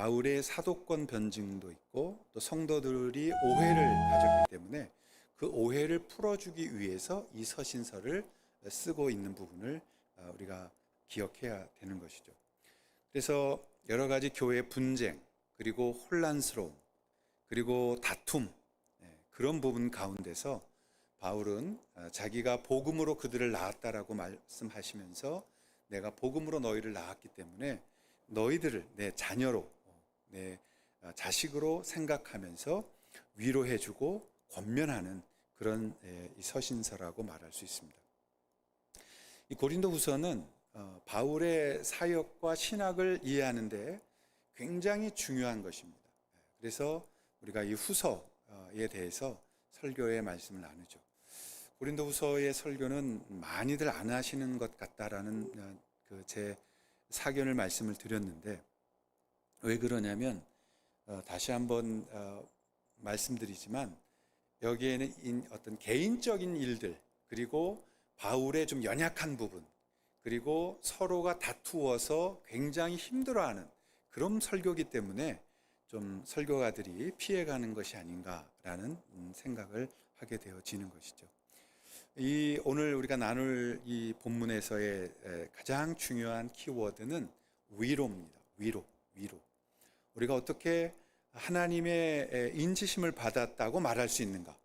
바울의 사도권 변증도 있고 또 성도들이 오해를 가졌기 때문에 그 오해를 풀어주기 위해서 이 서신서를 쓰고 있는 부분을 우리가 기억해야 되는 것이죠. 그래서 여러 가지 교회 분쟁, 그리고 혼란스러움, 그리고 다툼, 그런 부분 가운데서 바울은 자기가 복음으로 그들을 낳았다라고 말씀하시면서 내가 복음으로 너희를 낳았기 때문에 너희들을 내 자녀로, 내 자식으로 생각하면서 위로해주고 권면하는 그런 이 서신서라고 말할 수 있습니다. 이 고린도후서는 바울의 사역과 신학을 이해하는데 굉장히 중요한 것입니다. 그래서 우리가 이 후서에 대해서 설교의 말씀을 나누죠. 고린도후서의 설교는 많이들 안 하시는 것 같다라는 제 사견을 말씀을 드렸는데, 왜 그러냐면 다시 한번 말씀드리지만 여기에는 어떤 개인적인 일들, 그리고 바울의 좀 연약한 부분, 그리고 서로가 다투어서 굉장히 힘들어하는 그런 설교이기 때문에 좀 설교가들이 피해가는 것이 아닌가라는 생각을 하게 되어지는 것이죠. 오늘 우리가 나눌 이 본문에서의 가장 중요한 키워드는 위로입니다. 위로. 우리가 어떻게 하나님의 인치심을 받았다고 말할 수 있는가?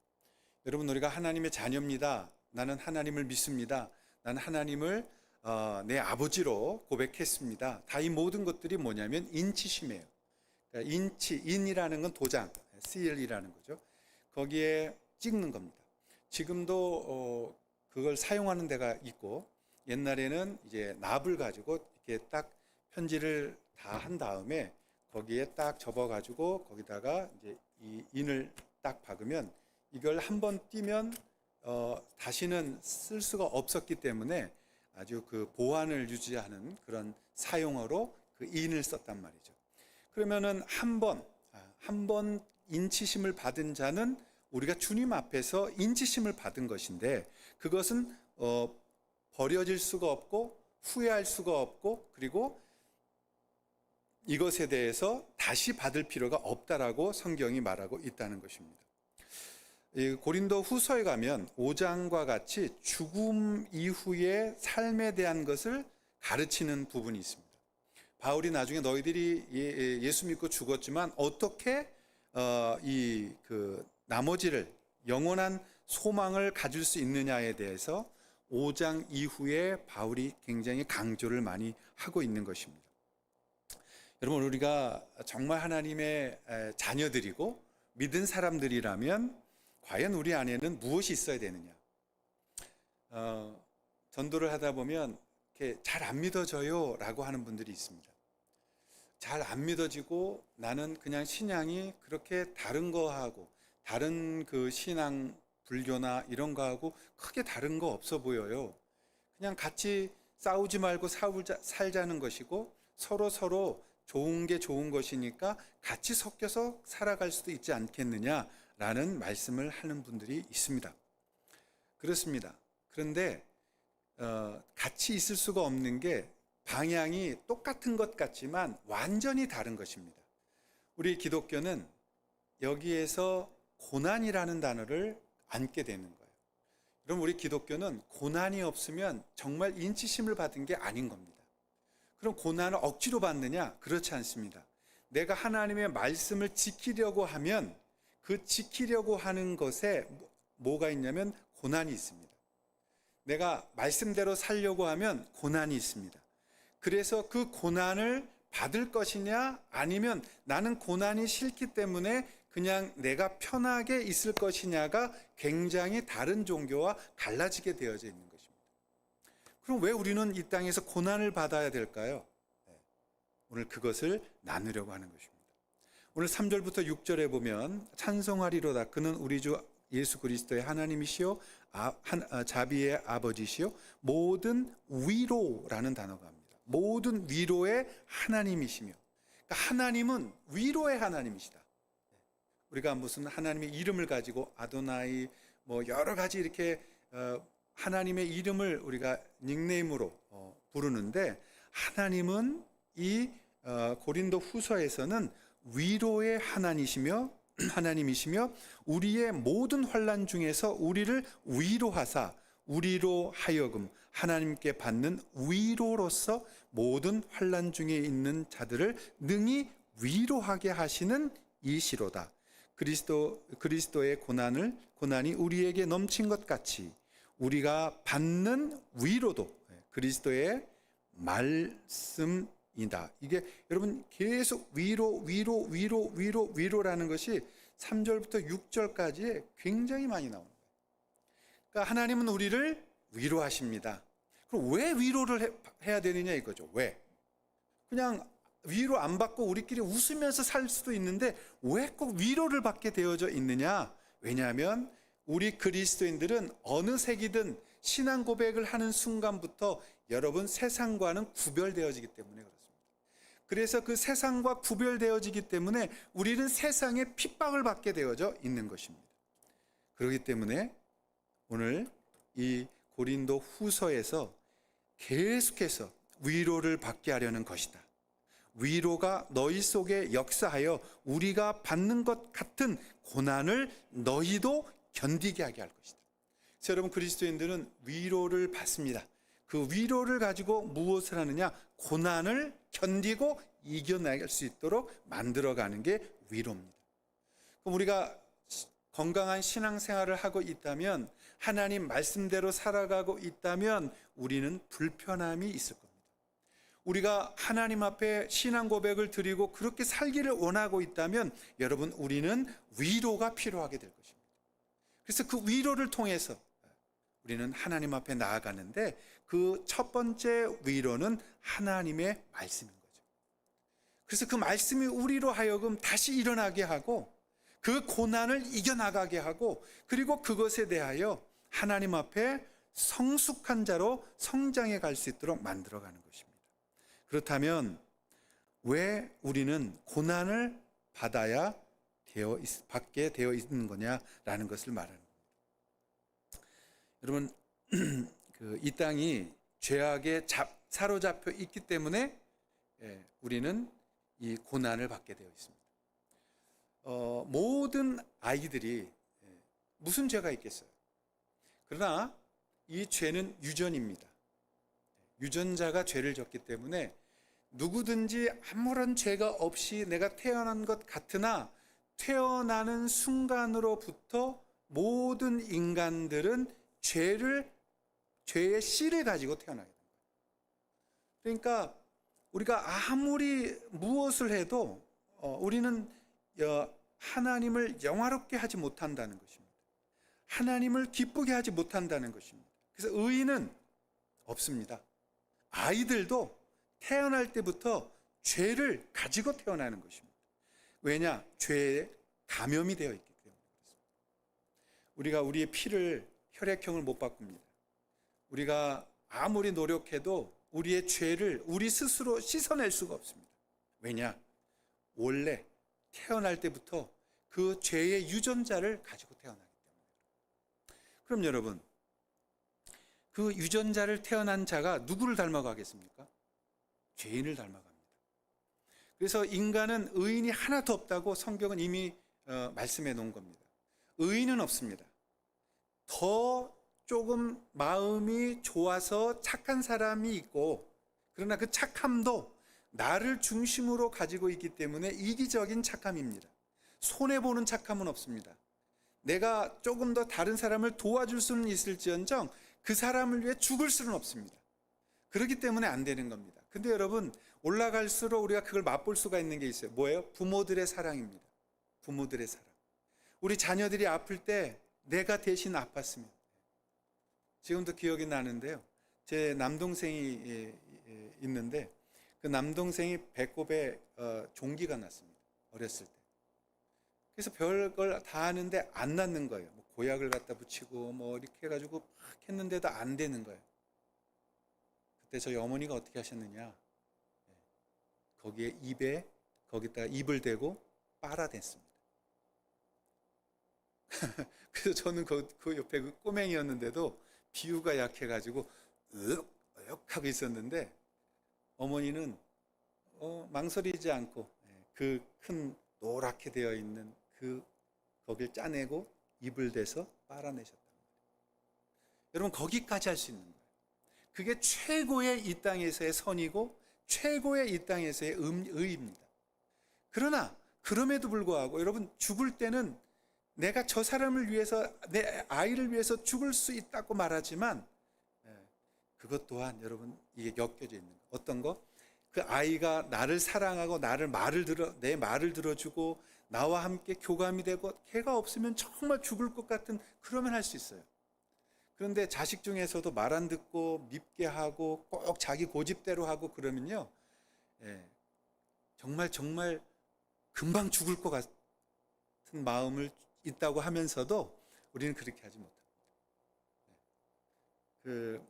여러분, 우리가 하나님의 자녀입니다. 나는 하나님을 믿습니다. 나는 하나님을 내 아버지로 고백했습니다. 다 이 모든 것들이 뭐냐면 인치심이에요. 그러니까 인이라는 건 도장, seal이라는 거죠. 거기에 찍는 겁니다. 지금도 그걸 사용하는 데가 있고, 옛날에는 이제 납을 가지고 이렇게 딱 편지를 다 한 다음에 거기에 딱 접어가지고 거기다가 이제 이 인을 딱 박으면 이걸 한번 띄면 다시는 쓸 수가 없었기 때문에 아주 그 보안을 유지하는 그런 사용어로 그 인을 썼단 말이죠. 그러면은 한 번 인치심을 받은 자는 우리가 주님 앞에서 인치심을 받은 것인데, 그것은 버려질 수가 없고 후회할 수가 없고, 그리고 이것에 대해서 다시 받을 필요가 없다라고 성경이 말하고 있다는 것입니다. 고린도 후서에 가면 5장과 같이 죽음 이후의 삶에 대한 것을 가르치는 부분이 있습니다. 바울이 나중에 너희들이 예수 믿고 죽었지만 어떻게 나머지를 영원한 소망을 가질 수 있느냐에 대해서 5장 이후에 바울이 굉장히 강조를 많이 하고 있는 것입니다. 여러분, 우리가 정말 하나님의 자녀들이고 믿은 사람들이라면 과연 우리 안에는 무엇이 있어야 되느냐? 전도를 하다 보면 이렇게 잘 안 믿어져요 라고 하는 분들이 있습니다. 잘 안 믿어지고 나는 그냥 신앙이 그렇게 다른 거하고, 다른 그 신앙 불교나 이런 거하고 크게 다른 거 없어 보여요. 그냥 같이 싸우지 말고 살자는 것이고, 서로 좋은 게 좋은 것이니까 같이 섞여서 살아갈 수도 있지 않겠느냐라는 말씀을 하는 분들이 있습니다. 그렇습니다. 그런데 같이 있을 수가 없는 게 방향이 똑같은 것 같지만 완전히 다른 것입니다. 우리 기독교는 여기에서 고난이라는 단어를 안게 되는 거예요. 그럼 우리 기독교는 고난이 없으면 정말 인치심을 받은 게 아닌 겁니다. 그럼 고난을 억지로 받느냐? 그렇지 않습니다. 내가 하나님의 말씀을 지키려고 하면 그 지키려고 하는 것에 뭐가 있냐면 고난이 있습니다. 내가 말씀대로 살려고 하면 고난이 있습니다. 그래서 그 고난을 받을 것이냐, 아니면 나는 고난이 싫기 때문에 그냥 내가 편하게 있을 것이냐가 굉장히 다른 종교와 갈라지게 되어져 있는 것입니다. 그럼 왜 우리는 이 땅에서 고난을 받아야 될까요? 오늘 그것을 나누려고 하는 것입니다. 오늘 3절부터 6절에 보면 찬송하리로다 그는 우리 주 예수 그리스도의 하나님이시요 자비의 아버지시요 모든 위로라는 단어가 합니다. 모든 위로의 하나님이시며, 그러니까 하나님은 위로의 하나님이시다. 우리가 무슨 하나님의 이름을 가지고 아도나이 뭐 여러 가지 이렇게 하나님의 이름을 우리가 닉네임으로 부르는데, 하나님은 이 고린도 후서에서는 위로의 하나님이시며 우리의 모든 환난 중에서 우리를 위로하사 우리로 하여금 하나님께 받는 위로로서 모든 환난 중에 있는 자들을 능히 위로하게 하시는 이시로다. 그리스도의 고난이 우리에게 넘친 것 같이 우리가 받는 위로도 그리스도의 말씀이다. 이게 여러분 계속 위로라는 것이 3절부터 6절까지 굉장히 많이 나옵니다. 그러니까 하나님은 우리를 위로하십니다. 그럼 왜 위로를 해야 되느냐 이거죠. 왜? 그냥 위로 안 받고 우리끼리 웃으면서 살 수도 있는데 왜 꼭 위로를 받게 되어져 있느냐? 왜냐하면 우리 그리스도인들은 어느 색이든 신앙 고백을 하는 순간부터 여러분 세상과는 구별되어지기 때문에 그렇습니다. 그래서 그 세상과 구별되어지기 때문에 우리는 세상의 핍박을 받게 되어져 있는 것입니다. 그렇기 때문에 오늘 이 고린도 후서에서 계속해서 위로를 받게 하려는 것이다. 위로가 너희 속에 역사하여 우리가 받는 것 같은 고난을 너희도 견디게 하게 할 것이다. 그래서 여러분 그리스도인들은 위로를 받습니다. 그 위로를 가지고 무엇을 하느냐? 고난을 견디고 이겨나갈 수 있도록 만들어가는 게 위로입니다. 그럼 우리가 건강한 신앙생활을 하고 있다면, 하나님 말씀대로 살아가고 있다면 우리는 불편함이 있을 겁니다. 우리가 하나님 앞에 신앙 고백을 드리고 그렇게 살기를 원하고 있다면 여러분 우리는 위로가 필요하게 될 것입니다. 그래서 그 위로를 통해서 우리는 하나님 앞에 나아가는데 그 첫 번째 위로는 하나님의 말씀인 거죠. 그래서 그 말씀이 우리로 하여금 다시 일어나게 하고 그 고난을 이겨나가게 하고 그리고 그것에 대하여 하나님 앞에 성숙한 자로 성장해 갈 수 있도록 만들어가는 것입니다. 그렇다면 왜 우리는 고난을 받게 되어 있는 거냐라는 것을 말하는 겁니다. 여러분 이 땅이 죄악에 사로잡혀 있기 때문에 우리는 이 고난을 받게 되어 있습니다. 모든 아이들이 무슨 죄가 있겠어요? 그러나 이 죄는 유전입니다. 유전자가 죄를 졌기 때문에 누구든지 아무런 죄가 없이 내가 태어난 것 같으나 태어나는 순간으로부터 모든 인간들은 죄의 씨를 가지고 태어나게 됩니다. 그러니까 우리가 아무리 무엇을 해도 우리는 하나님을 영화롭게 하지 못한다는 것입니다. 하나님을 기쁘게 하지 못한다는 것입니다. 그래서 의인은 없습니다. 아이들도 태어날 때부터 죄를 가지고 태어나는 것입니다. 왜냐? 죄에 감염이 되어 있기 때문에 그렇습니다. 우리가 우리의 피를 혈액형을 못 바꿉니다. 우리가 아무리 노력해도 우리의 죄를 우리 스스로 씻어낼 수가 없습니다. 왜냐? 원래 태어날 때부터 그 죄의 유전자를 가지고 태어나기 때문에. 그럼 여러분, 그 유전자를 태어난 자가 누구를 닮아가겠습니까? 죄인을 닮아갑니다. 그래서 인간은 의인이 하나도 없다고 성경은 이미 말씀해 놓은 겁니다. 의인은 없습니다. 더 조금 마음이 좋아서 착한 사람이 있고, 그러나 그 착함도 나를 중심으로 가지고 있기 때문에 이기적인 착함입니다. 손해보는 착함은 없습니다. 내가 조금 더 다른 사람을 도와줄 수는 있을지언정 그 사람을 위해 죽을 수는 없습니다. 그렇기 때문에 안 되는 겁니다. 근데 여러분, 올라갈수록 우리가 그걸 맛볼 수가 있는 게 있어요. 뭐예요? 부모들의 사랑입니다. 부모들의 사랑. 우리 자녀들이 아플 때 내가 대신 아팠으면. 지금도 기억이 나는데요. 제 남동생이 있는데 그 남동생이 배꼽에 종기가 났습니다. 어렸을 때. 그래서 별걸 다 하는데 안 낫는 거예요. 뭐 고약을 갖다 붙이고 뭐 이렇게 해가지고 막 했는데도 안 되는 거예요. 그때 저희 어머니가 어떻게 하셨느냐? 거기에 거기다가 입을 대고 빨아댔습니다. 그래서 저는 그 옆에 그 꼬맹이였는데도 비유가 약해가지고 하고 있었는데 어머니는 망설이지 않고 그 큰 노랗게 되어 있는 거길 짜내고 입을 대서 빨아내셨다. 여러분, 거기까지 할 수 있는 거예요. 그게 최고의 이 땅에서의 선이고 최고의 이 땅에서의 의입니다. 그러나 그럼에도 불구하고 여러분, 죽을 때는 내가 저 사람을 위해서, 내 아이를 위해서 죽을 수 있다고 말하지만 그것 또한 여러분, 이게 엮여져 있는 거예요. 어떤 거? 그 아이가 나를 사랑하고 내 말을 들어주고 나와 함께 교감이 되고 걔가 없으면 정말 죽을 것 같은, 그러면 할 수 있어요. 그런데 자식 중에서도 말 안 듣고 밉게 하고 꼭 자기 고집대로 하고 그러면요, 정말 금방 죽을 것 같은 마음을 있다고 하면서도 우리는 그렇게 하지 못합니다.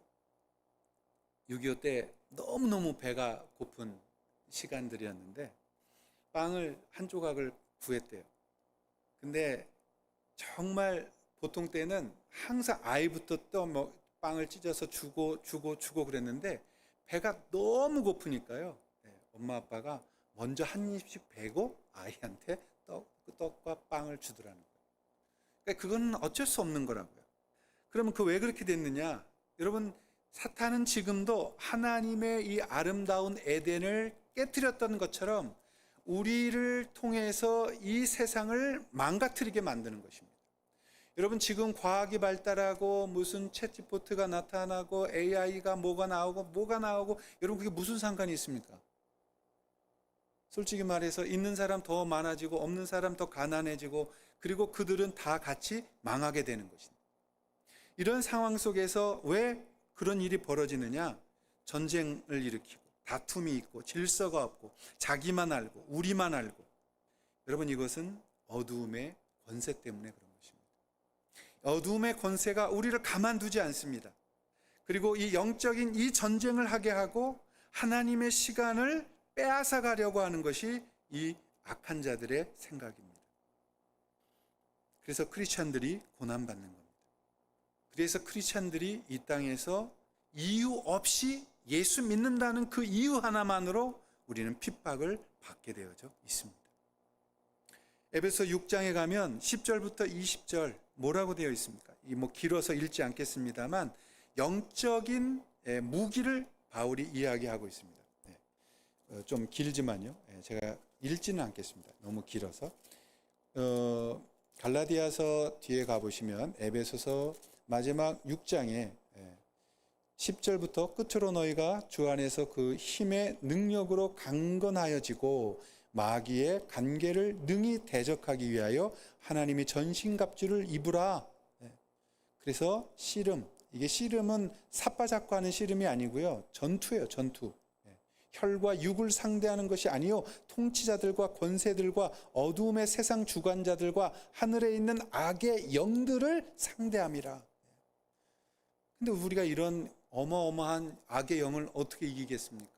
6.25 때 너무너무 배가 고픈 시간들이었는데 빵을 한 조각을 구했대요. 근데 정말 보통 때는 항상 아이부터 또 빵을 찢어서 주고 그랬는데 배가 너무 고프니까요, 엄마 아빠가 먼저 한 입씩 베고 아이한테 떡과 빵을 주더라는 거예요. 그러니까 그건 어쩔 수 없는 거라고요. 그러면 왜 그렇게 됐느냐? 여러분, 사탄은 지금도 하나님의 이 아름다운 에덴을 깨뜨렸던 것처럼 우리를 통해서 이 세상을 망가뜨리게 만드는 것입니다. 여러분, 지금 과학이 발달하고 무슨 챗지피티가 나타나고 AI가 뭐가 나오고 여러분, 그게 무슨 상관이 있습니까? 솔직히 말해서 있는 사람 더 많아지고 없는 사람 더 가난해지고, 그리고 그들은 다 같이 망하게 되는 것입니다. 이런 상황 속에서 왜 그런 일이 벌어지느냐? 전쟁을 일으키고 다툼이 있고 질서가 없고 자기만 알고 우리만 알고. 여러분, 이것은 어두움의 권세 때문에 그런 것입니다. 어두움의 권세가 우리를 가만두지 않습니다. 그리고 이 영적인 이 전쟁을 하게 하고 하나님의 시간을 빼앗아 가려고 하는 것이 이 악한 자들의 생각입니다. 그래서 크리스찬들이 고난받는 겁니다. 그래서 크리스찬들이 이 땅에서 이유 없이 예수 믿는다는 그 이유 하나만으로 우리는 핍박을 받게 되어져 있습니다. 에베소 6장에 가면 10절부터 20절 뭐라고 되어 있습니까? 길어서 읽지 않겠습니다만 영적인 무기를 바울이 이야기하고 있습니다. 좀 길지만요, 제가 읽지는 않겠습니다. 너무 길어서. 갈라디아서 뒤에 가보시면 에베소서 마지막 6장에 10절부터 끝으로 너희가 주 안에서 그 힘의 능력으로 강건하여지고 마귀의 간계를 능히 대적하기 위하여 하나님이 전신갑주를 입으라. 그래서 씨름, 이게 씨름은 삿바잡고 하는 씨름이 아니고요, 전투예요. 전투. 혈과 육을 상대하는 것이 아니요 통치자들과 권세들과 어두움의 세상 주관자들과 하늘에 있는 악의 영들을 상대함이라. 근데 우리가 이런 어마어마한 악의 영을 어떻게 이기겠습니까?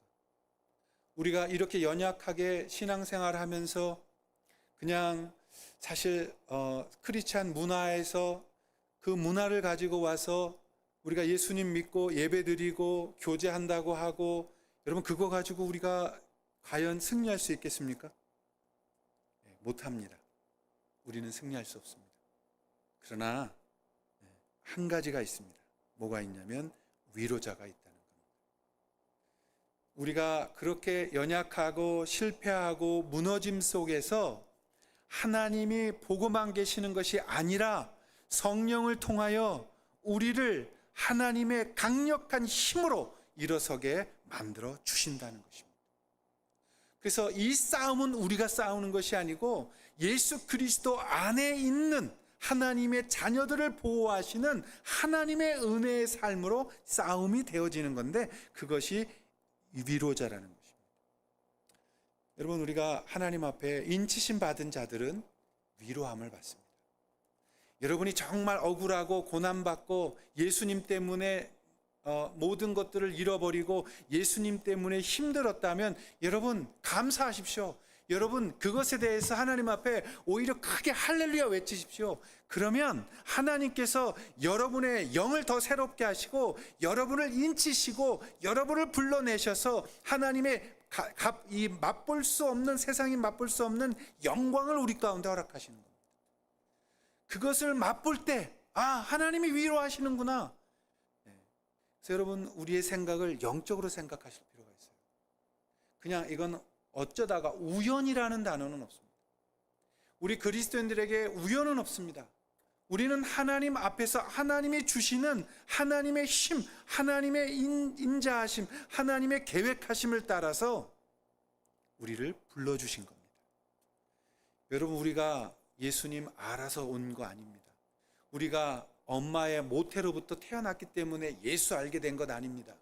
우리가 이렇게 연약하게 신앙생활을 하면서 그냥 사실 크리스찬 문화에서 그 문화를 가지고 와서 우리가 예수님 믿고 예배드리고 교제한다고 하고, 여러분 그거 가지고 우리가 과연 승리할 수 있겠습니까? 못합니다. 우리는 승리할 수 없습니다. 그러나 한 가지가 있습니다. 뭐가 있냐면 위로자가 있다는 겁니다. 우리가 그렇게 연약하고 실패하고 무너짐 속에서 하나님이 보고만 계시는 것이 아니라 성령을 통하여 우리를 하나님의 강력한 힘으로 일어서게 만들어 주신다는 것입니다. 그래서 이 싸움은 우리가 싸우는 것이 아니고 예수 그리스도 안에 있는 하나님의 자녀들을 보호하시는 하나님의 은혜의 삶으로 싸움이 되어지는 건데, 그것이 위로자라는 것입니다. 여러분, 우리가 하나님 앞에 인치심 받은 자들은 위로함을 받습니다. 여러분이 정말 억울하고 고난받고 예수님 때문에 모든 것들을 잃어버리고 예수님 때문에 힘들었다면 여러분 감사하십시오. 여러분 그것에 대해서 하나님 앞에 오히려 크게 할렐루야 외치십시오. 그러면 하나님께서 여러분의 영을 더 새롭게 하시고 여러분을 인치시고 여러분을 불러내셔서 하나님의 이 맛볼 수 없는, 세상이 맛볼 수 없는 영광을 우리 가운데 허락하시는 겁니다. 그것을 맛볼 때 하나님이 위로하시는구나. 그래서 여러분, 우리의 생각을 영적으로 생각하실 필요가 있어요. 그냥 이건 어쩌다가, 우연이라는 단어는 없습니다. 우리 그리스도인들에게 우연은 없습니다. 우리는 하나님 앞에서 하나님이 주시는 하나님의 힘, 하나님의 인자하심, 하나님의 계획하심을 따라서 우리를 불러주신 겁니다. 여러분, 우리가 예수님 알아서 온 거 아닙니다. 우리가 엄마의 모태로부터 태어났기 때문에 예수 알게 된 것 아닙니다.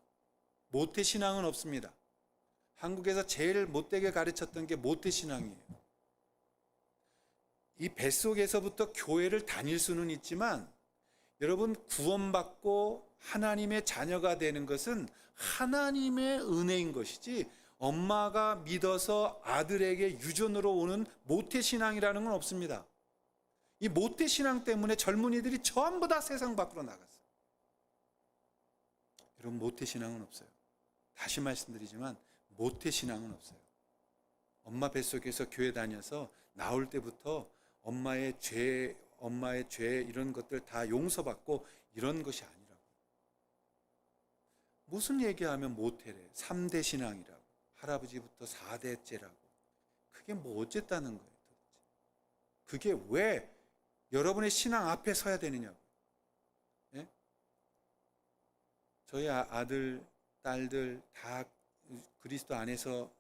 모태신앙은 없습니다. 한국에서 제일 못되게 가르쳤던 게 모태신앙이에요. 이 뱃속에서부터 교회를 다닐 수는 있지만, 여러분, 구원받고 하나님의 자녀가 되는 것은 하나님의 은혜인 것이지, 엄마가 믿어서 아들에게 유전으로 오는 모태신앙이라는 건 없습니다. 이 모태신앙 때문에 젊은이들이 전부 다 세상 밖으로 나갔어요. 여러분, 모태신앙은 없어요. 다시 말씀드리지만 모태신앙은 없어요. 엄마 뱃속에서 교회 다녀서 나올 때부터 엄마의 죄 이런 것들 다 용서받고 이런 것이 아니라고. 무슨 얘기하면 모태래. 3대 신앙이라고. 할아버지부터 4대째라고. 그게 뭐 어쨌다는 거예요, 도대체. 그게 왜 여러분의 신앙 앞에 서야 되느냐고. 예? 저희 아들, 딸들 다 그리스도 안에서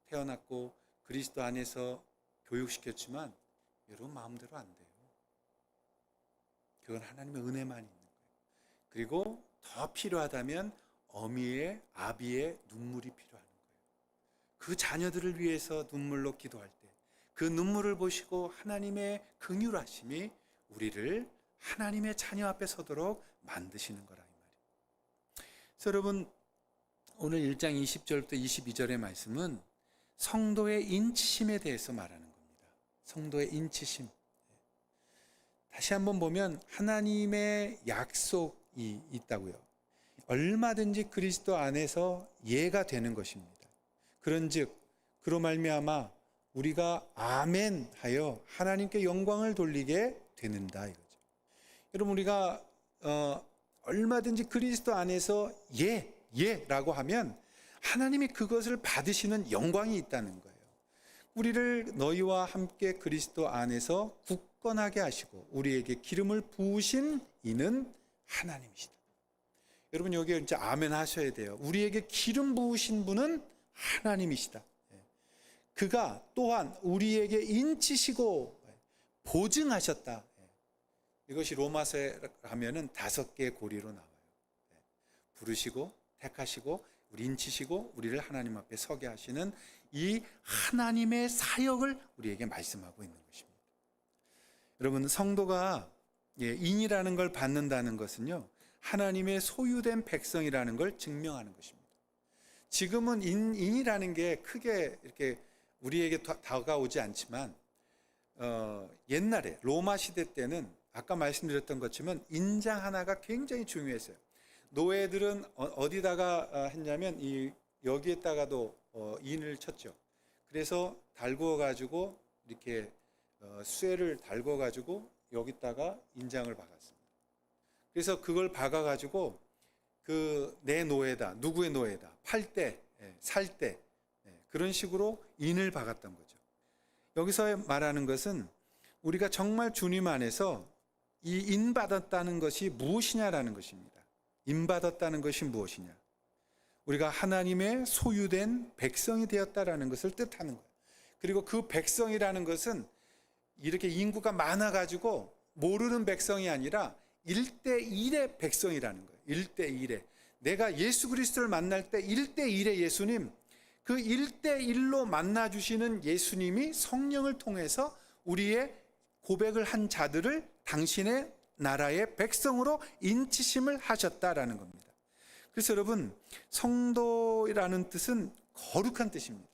태어났고 그리스도 안에서 교육시켰지만 여러분 마음대로 안 돼요. 그건 하나님의 은혜만 있는 거예요. 그리고 더 필요하다면 어미의, 아비의 눈물이 필요한 거예요. 그 자녀들을 위해서 눈물로 기도할 때 그 눈물을 보시고 하나님의 긍휼하심이 우리를 하나님의 자녀 앞에 서도록 만드시는 거라 이 말이에요. 그래서 여러분, 오늘 1장 20절부터 22절의 말씀은 성도의 인치심에 대해서 말하는 겁니다. 성도의 인치심. 다시 한번 보면 하나님의 약속이 있다고요. 얼마든지 그리스도 안에서 예가 되는 것입니다. 그런즉 그로 말미암아 우리가 아멘 하여 하나님께 영광을 돌리게 되는다 이거죠. 여러분, 우리가 얼마든지 그리스도 안에서 예라고 하면 하나님이 그것을 받으시는 영광이 있다는 거예요. 우리를 너희와 함께 그리스도 안에서 굳건하게 하시고 우리에게 기름을 부으신 이는 하나님이시다. 여러분, 여기 이제 아멘 하셔야 돼요. 우리에게 기름 부으신 분은 하나님이시다. 그가 또한 우리에게 인치시고 보증하셨다. 이것이 로마서에 하면은 5개의 고리로 나와요. 부르시고 택하시고 우리 인치시고 우리를 하나님 앞에 서게 하시는 이 하나님의 사역을 우리에게 말씀하고 있는 것입니다. 여러분, 성도가 인이라는 걸 받는다는 것은요, 하나님의 소유된 백성이라는 걸 증명하는 것입니다. 지금은 인이라는 게 크게 이렇게 우리에게 다가오지 않지만 옛날에 로마 시대 때는 아까 말씀드렸던 것처럼 인장 하나가 굉장히 중요했어요. 노예들은 어디다가 했냐면 여기에다가도 인을 쳤죠. 그래서 달구어 가지고 이렇게 쇠를 달구어 가지고 여기다가 인장을 박았습니다. 그래서 그걸 박아 가지고 내 노예다, 누구의 노예다, 팔 때, 살 때, 그런 식으로 인을 박았던 거죠. 여기서 말하는 것은 우리가 정말 주님 안에서 이 인받았다는 것이 무엇이냐라는 것입니다. 인받았다는 것이 무엇이냐? 우리가 하나님의 소유된 백성이 되었다라는 것을 뜻하는 거예요. 그리고 그 백성이라는 것은 이렇게 인구가 많아가지고 모르는 백성이 아니라 1대1의 백성이라는 거예요. 1대1의. 내가 예수 그리스도를 만날 때 1대1의 예수님, 그 1대1로 만나주시는 예수님이 성령을 통해서 우리의 고백을 한 자들을 당신의 나라의 백성으로 인치심을 하셨다라는 겁니다. 그래서 여러분, 성도라는 뜻은 거룩한 뜻입니다.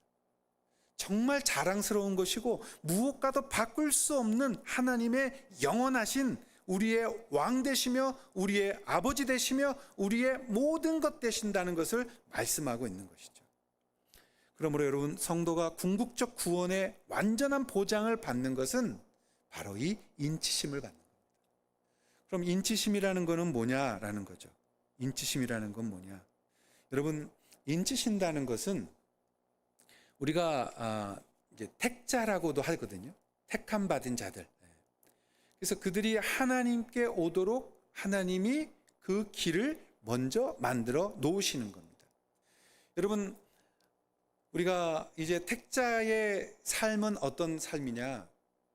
정말 자랑스러운 것이고 무엇과도 바꿀 수 없는 하나님의 영원하신 우리의 왕 되시며 우리의 아버지 되시며 우리의 모든 것 되신다는 것을 말씀하고 있는 것이죠. 그러므로 여러분, 성도가 궁극적 구원의 완전한 보장을 받는 것은 바로 이 인치심을 받는 겁니다. 그럼 인치심이라는 것은 뭐냐라는 거죠. 인치심이라는 건 뭐냐? 여러분, 인치신다는 것은 우리가 이제 택자라고도 하거든요. 택함 받은 자들. 그래서 그들이 하나님께 오도록 하나님이 그 길을 먼저 만들어 놓으시는 겁니다. 여러분, 우리가 이제 택자의 삶은 어떤 삶이냐?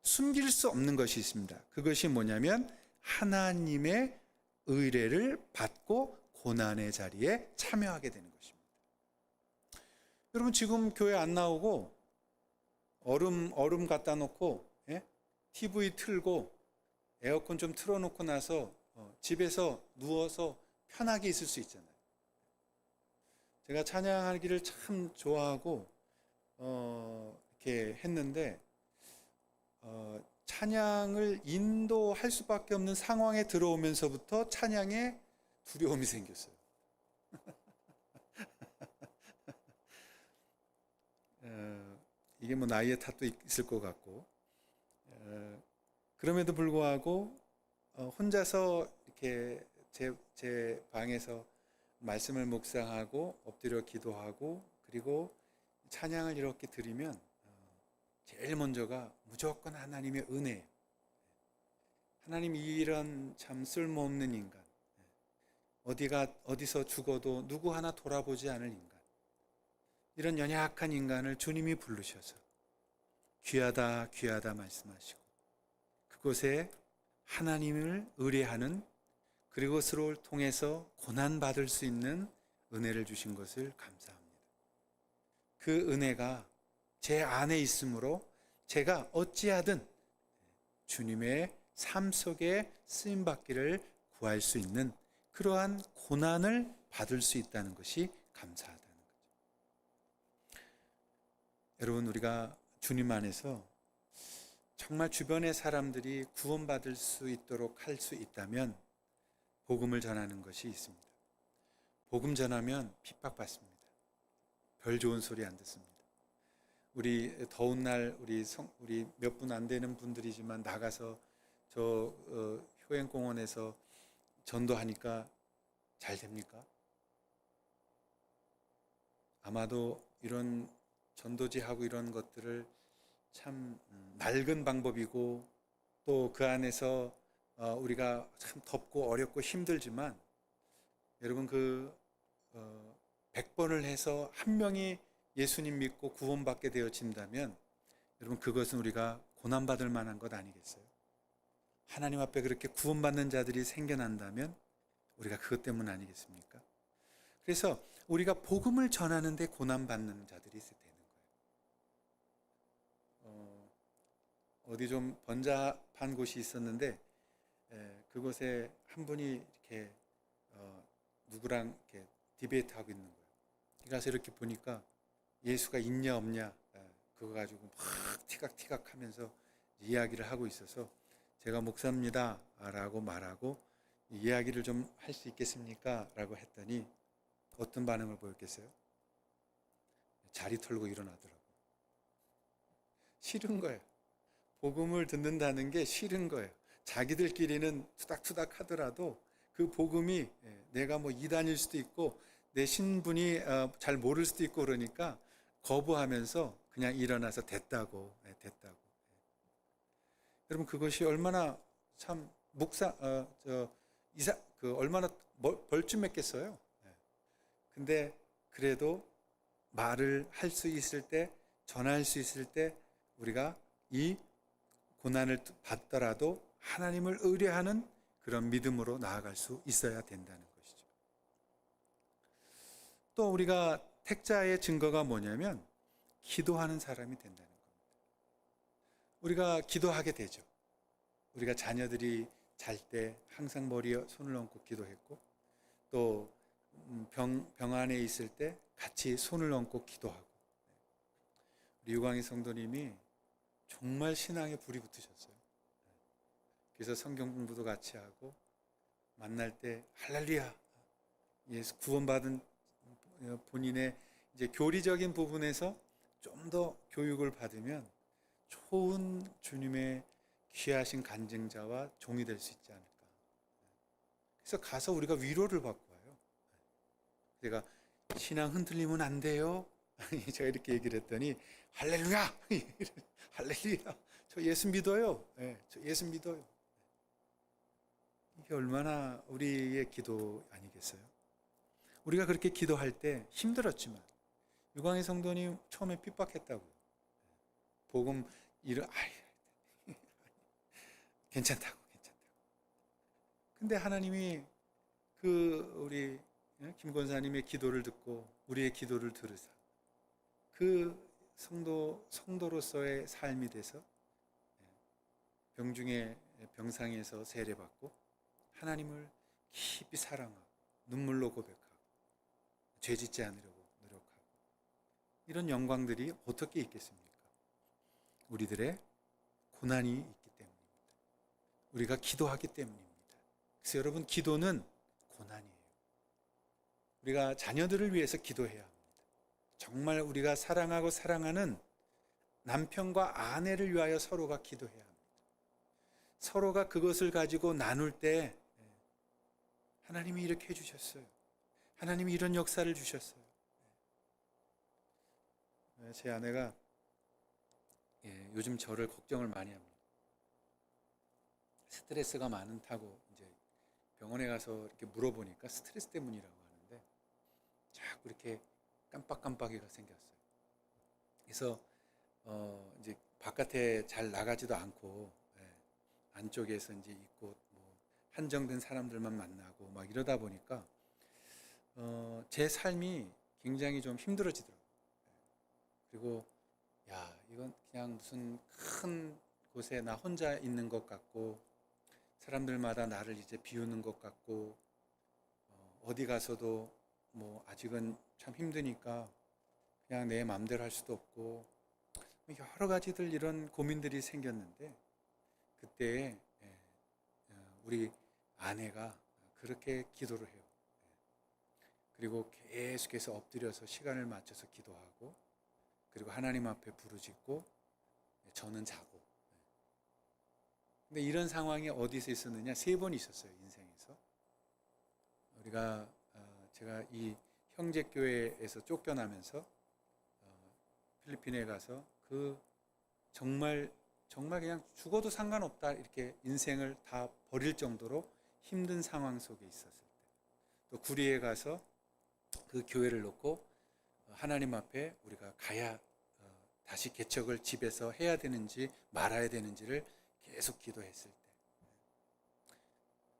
숨길 수 없는 것이 있습니다. 그것이 뭐냐면 하나님의 의뢰를 받고 고난의 자리에 참여하게 되는 것입니다. 여러분, 지금 교회 안 나오고 얼음 갖다 놓고 TV 틀고 에어컨 좀 틀어놓고 나서 집에서 누워서 편하게 있을 수 있잖아요. 제가 찬양하기를 참 좋아하고 이렇게 했는데 찬양을 인도할 수밖에 없는 상황에 들어오면서부터 찬양에 두려움이 생겼어요. 이게 뭐 나이의 탓도 있을 것 같고, 그럼에도 불구하고 혼자서 이렇게 제 방에서 말씀을 묵상하고 엎드려 기도하고 그리고 찬양을 이렇게 드리면 제일 먼저가 무조건 하나님의 은혜예요. 하나님, 이런 참 쓸모없는 인간, 어디서 죽어도 누구 하나 돌아보지 않을 인간, 이런 연약한 인간을 주님이 부르셔서 귀하다 귀하다 말씀하시고 그곳에 하나님을 의뢰하는, 그것을 통해서 고난받을 수 있는 은혜를 주신 것을 감사합니다. 그 은혜가 제 안에 있으므로 제가 어찌하든 주님의 삶 속에 쓰임받기를 구할 수 있는 그러한 고난을 받을 수 있다는 것이 감사하다는 거죠. 여러분, 우리가 주님 안에서 정말 주변의 사람들이 구원받을 수 있도록 할 수 있다면 복음을 전하는 것이 있습니다. 복음 전하면 핍박받습니다. 별 좋은 소리 안 듣습니다. 우리 더운 날 우리 몇 분 안 되는 분들이지만 나가서 저 효행공원에서 전도하니까 잘 됩니까? 아마도 이런 전도지하고 이런 것들을 참 낡은 방법이고 또 그 안에서 우리가 참 덥고 어렵고 힘들지만 여러분, 100번을 해서 한 명이 예수님 믿고 구원받게 되어진다면 여러분, 그것은 우리가 고난받을 만한 것 아니겠어요? 하나님 앞에 그렇게 구원받는 자들이 생겨난다면 우리가 그것 때문 아니겠습니까? 그래서 우리가 복음을 전하는데 고난받는 자들이 되는 거예요. 어디 좀 번잡한 곳이 있었는데 그곳에 한 분이 이렇게 누구랑 이렇게 디베이트하고 있는 거예요. 가서 이렇게 보니까 예수가 있냐 없냐 그거 가지고 막 티각티각 하면서 이야기를 하고 있어서 제가 목사입니다 라고 말하고 이야기를 좀 할 수 있겠습니까? 라고 했더니 어떤 반응을 보였겠어요? 자리 털고 일어나더라고요. 싫은 거예요. 복음을 듣는다는 게 싫은 거예요. 자기들끼리는 투닥투닥 하더라도 그 복음이 내가 뭐 이단일 수도 있고 내 신분이 잘 모를 수도 있고 그러니까 거부하면서 그냥 일어나서 됐다고. 여러분, 그것이 얼마나 참 얼마나 벌쯤했겠어요. 근데 그래도 말을 할 수 있을 때, 전할 수 있을 때 우리가 이 고난을 받더라도 하나님을 의뢰하는 그런 믿음으로 나아갈 수 있어야 된다는 것이죠. 또 우리가 택자의 증거가 뭐냐면 기도하는 사람이 된다는 겁니다. 우리가 기도하게 되죠. 우리가 자녀들이 잘 때 항상 머리에 손을 얹고 기도했고 또 병 안에 있을 때 같이 손을 얹고 기도하고, 우리 유광희 성도님이 정말 신앙에 불이 붙으셨어요. 그래서 성경 공부도 같이 하고 만날 때 할렐루야, 예수 구원받은 본인의 이제 교리적인 부분에서 좀 더 교육을 받으면 좋은 주님의 귀하신 간증자와 종이 될 수 있지 않을까. 그래서 가서 우리가 위로를 받고 와요. 제가 신앙 흔들리면 안 돼요. 제가 이렇게 얘기를 했더니 할렐루야! 할렐루야! 저 예수 믿어요. 네, 저 예수 믿어요. 이게 얼마나 우리의 기도 아니겠어요? 우리가 그렇게 기도할 때 힘들었지만 유광희 성도님 처음에 핍박했다고요. 복음 괜찮다고. 근데 하나님이 우리 김 권사님의 기도를 듣고 우리의 기도를 들으사 그 성도로서의 삶이 돼서 병중에 병상에서 세례받고 하나님을 깊이 사랑하고 눈물로 고백하고 죄짓지 않으려고 노력하고 이런 영광들이 어떻게 있겠습니까? 우리들의 고난이 있기 때문입니다. 우리가 기도하기 때문입니다. 그래서 여러분, 기도는 고난이에요. 우리가 자녀들을 위해서 기도해야 합니다. 정말 우리가 사랑하고 사랑하는 남편과 아내를 위하여 서로가 기도해야 합니다. 서로가 그것을 가지고 나눌 때 하나님이 이렇게 해주셨어요. 하나님이 이런 역사를 주셨어요. 제 아내가 요즘 저를 걱정을 많이 합니다. 스트레스가 많다고 이제 병원에 가서 이렇게 물어보니까 스트레스 때문이라고 하는데 자꾸 이렇게 깜빡깜빡이가 생겼어요. 그래서 이제 바깥에 잘 나가지도 않고 안쪽에서 이제 있고 뭐 한정된 사람들만 만나고 막 이러다 보니까 제 삶이 굉장히 좀 힘들어지더라고요. 그리고 이건 그냥 무슨 큰 곳에 나 혼자 있는 것 같고 사람들마다 나를 이제 비우는 것 같고 어디 가서도 뭐 아직은 참 힘드니까 그냥 내 마음대로 할 수도 없고 여러 가지들 이런 고민들이 생겼는데 그때 우리 아내가 그렇게 기도를 해요. 그리고 계속해서 엎드려서 시간을 맞춰서 기도하고 그리고 하나님 앞에 부르짖고 저는 자고. 근데 이런 상황이 어디서 있었느냐? 3번 있었어요, 인생에서. 제가 이 형제교회에서 쫓겨나면서 필리핀에 가서 정말 그냥 죽어도 상관없다 이렇게 인생을 다 버릴 정도로 힘든 상황 속에 있었을 때, 또 구리에 가서 그 교회를 놓고 하나님 앞에 우리가 가야 다시 개척을 집에서 해야 되는지 말아야 되는지를 계속 기도했을 때,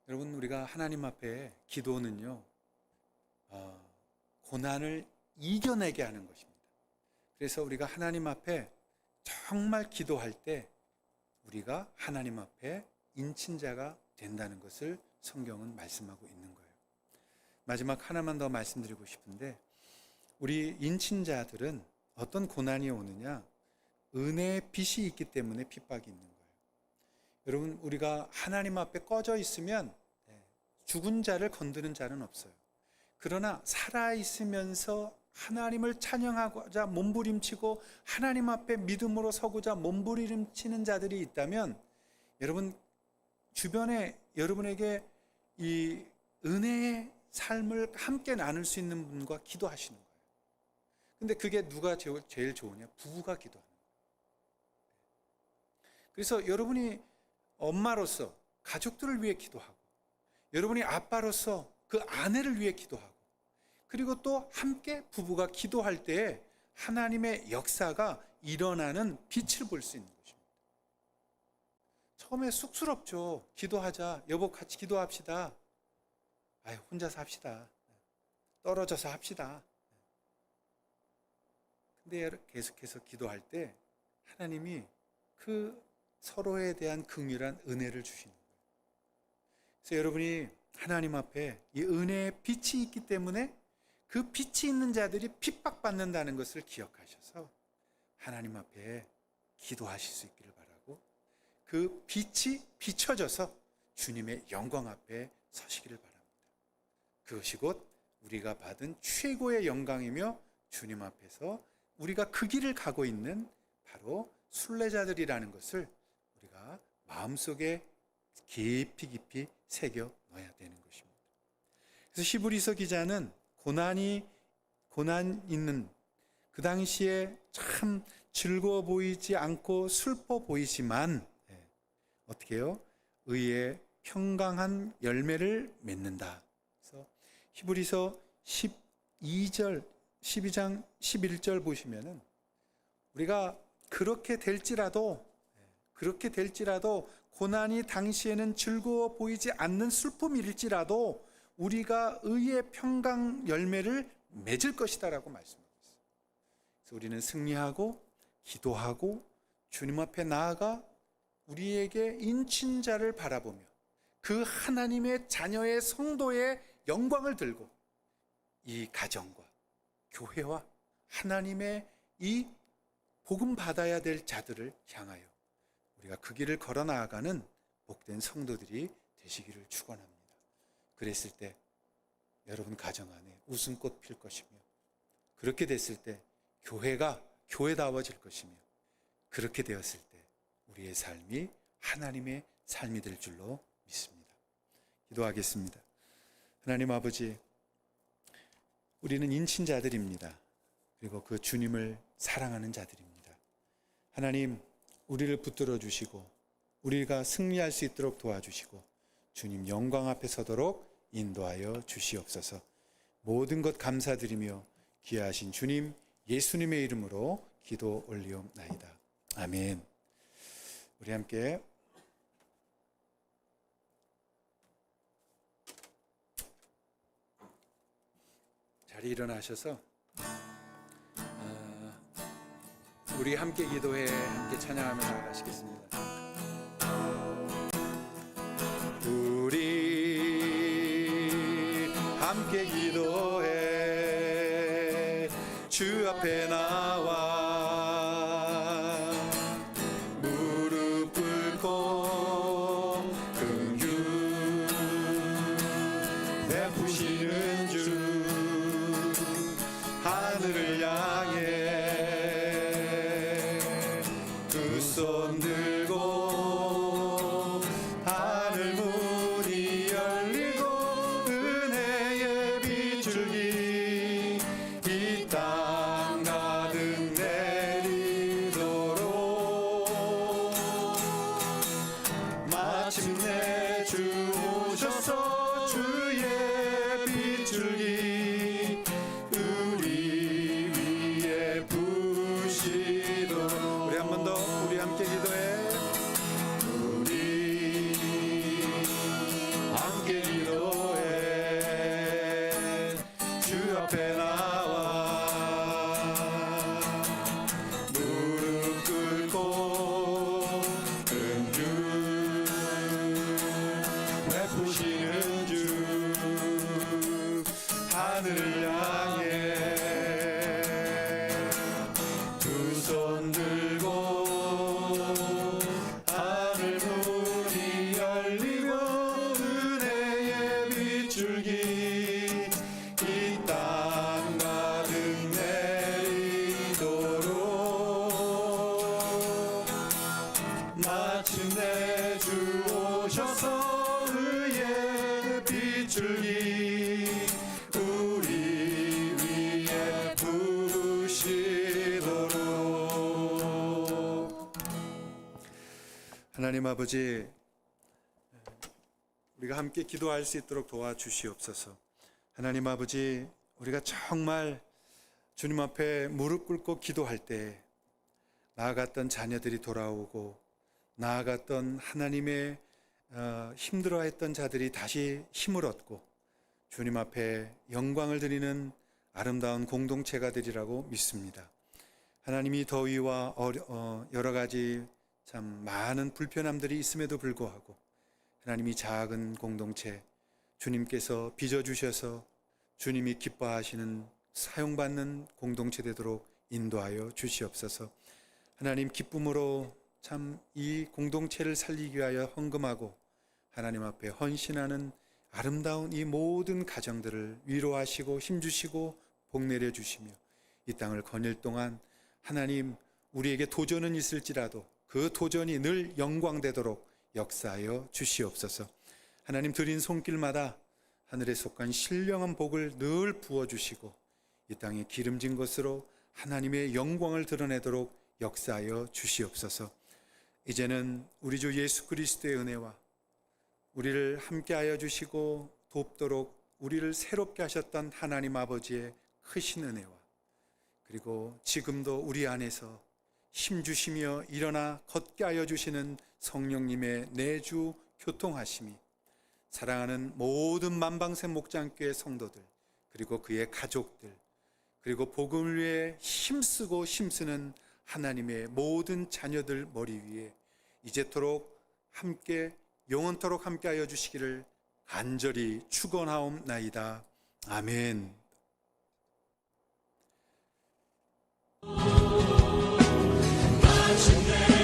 여러분, 우리가 하나님 앞에 기도는요 고난을 이겨내게 하는 것입니다. 그래서 우리가 하나님 앞에 정말 기도할 때 우리가 하나님 앞에 인친자가 된다는 것을 성경은 말씀하고 있는 거예요. 마지막 하나만 더 말씀드리고 싶은데, 우리 인친자들은 어떤 고난이 오느냐? 은혜의 빛이 있기 때문에 핍박이 있는 거예요. 여러분, 우리가 하나님 앞에 꺼져 있으면 죽은 자를 건드는 자는 없어요. 그러나 살아있으면서 하나님을 찬양하고자 몸부림치고 하나님 앞에 믿음으로 서고자 몸부림치는 자들이 있다면, 여러분 주변에 여러분에게 이 은혜의 삶을 함께 나눌 수 있는 분과 기도하시는 거예요. 근데 그게 누가 제일 좋으냐? 부부가 기도하는 거예요. 그래서 여러분이 엄마로서 가족들을 위해 기도하고, 여러분이 아빠로서 그 아내를 위해 기도하고, 그리고 또 함께 부부가 기도할 때 하나님의 역사가 일어나는 빛을 볼 수 있는 것입니다. 처음에 쑥스럽죠. 기도하자. 여보 같이 기도합시다. 혼자서 합시다. 떨어져서 합시다. 근데 계속해서 기도할 때 하나님이 그 서로에 대한 긍휼한 은혜를 주시는 거예요. 그래서 여러분이 하나님 앞에 이 은혜의 빛이 있기 때문에 그 빛이 있는 자들이 핍박받는다는 것을 기억하셔서 하나님 앞에 기도하실 수 있기를 바라고, 그 빛이 비춰져서 주님의 영광 앞에 서시기를 바랍니다. 그것이 곧 우리가 받은 최고의 영광이며 주님 앞에서 우리가 그 길을 가고 있는 바로 순례자들이라는 것을 우리가 마음속에 깊이 새겨 넣어야 되는 것입니다. 그래서 히브리서 기자는 고난 있는 그 당시에 참 즐거워 보이지 않고 슬퍼 보이지만 어떻게 해요? 의의 평강한 열매를 맺는다. 그래서 히브리서 12장 11절 보시면은 우리가 그렇게 될지라도 고난이 당시에는 즐거워 보이지 않는 슬픔일지라도 우리가 의의 평강 열매를 맺을 것이다라고 말씀하고 있어요. 그래서 우리는 승리하고 기도하고 주님 앞에 나아가 우리에게 인친자를 바라보며 그 하나님의 자녀의 성도의 영광을 들고 이 가정과 교회와 하나님의 이 복음 받아야 될 자들을 향하여 우리가 그 길을 걸어 나아가는 복된 성도들이 되시기를 축원합니다. 그랬을 때 여러분 가정 안에 웃음꽃 필 것이며, 그렇게 됐을 때 교회가 교회다워질 것이며, 그렇게 되었을 때 우리의 삶이 하나님의 삶이 될 줄로 믿습니다. 기도하겠습니다. 하나님 아버지, 우리는 인친자들입니다. 그리고 그 주님을 사랑하는 자들입니다. 하나님, 우리를 붙들어 주시고 우리가 승리할 수 있도록 도와주시고 주님 영광 앞에 서도록 인도하여 주시옵소서. 모든 것 감사드리며 귀하신 주님 예수님의 이름으로 기도 올리옵나이다. 아멘. 우리 함께 자리 일어나셔서 우리 함께 기도해 함께 찬양하며 나아가시겠습니다. 우리 함께 기도해 주 앞에 나와 무릎 꿇고 긍휼 베푸시는 주 하늘을 향해 두 손 들고 하늘 문이 열리고 은혜의 빗줄기 이 땅 가득 내리도록 마침내 주 오셔서 주의 빗줄기 우리 위에 부시도록. 우리 한 번 더 우리 함께 기도해. 우리 함께 기도해 주 앞에 나와 무릎 꿇고 긍휼 베푸시는 주 하늘을 향해 두 손 들고 하늘 문이 열리고 은혜의 빗줄기 이 땅 가득 내리도록 마침내 주 오셔서 의의 빗줄기 우리 위에 부으시도록. 하나님 아버지, 우리가 함께 기도할 수 있도록 도와주시옵소서. 하나님 아버지, 우리가 정말 주님 앞에 무릎 꿇고 기도할 때 나아갔던 자녀들이 돌아오고 나아갔던 하나님의 힘들어했던 자들이 다시 힘을 얻고 주님 앞에 영광을 드리는 아름다운 공동체가 되리라고 믿습니다. 하나님이 더위와 여러 가지 참 많은 불편함들이 있음에도 불구하고 하나님이 작은 공동체 주님께서 빚어주셔서 주님이 기뻐하시는 사용받는 공동체 되도록 인도하여 주시옵소서. 하나님 기쁨으로 참 이 공동체를 살리기 위하여 헌금하고 하나님 앞에 헌신하는 아름다운 이 모든 가정들을 위로하시고 힘주시고 복 내려 주시며 이 땅을 거닐 동안 하나님 우리에게 도전은 있을지라도 그 도전이 늘 영광되도록 역사하여 주시옵소서. 하나님 드린 손길마다 하늘에 속한 신령한 복을 늘 부어주시고 이 땅에 기름진 것으로 하나님의 영광을 드러내도록 역사하여 주시옵소서. 이제는 우리 주 예수 그리스도의 은혜와 우리를 함께하여 주시고 돕도록 우리를 새롭게 하셨던 하나님 아버지의 크신 은혜와 그리고 지금도 우리 안에서 힘주시며 일어나 걷게 하여 주시는 성령님의 내주 교통하심이 사랑하는 모든 만방생 목장교회 성도들 그리고 그의 가족들 그리고 복음을 위해 힘쓰고 힘쓰는 하나님의 모든 자녀들 머리 위에 이제토록 함께 영원토록 함께하여 주시기를 간절히 축원하옵나이다. 아멘. 마침내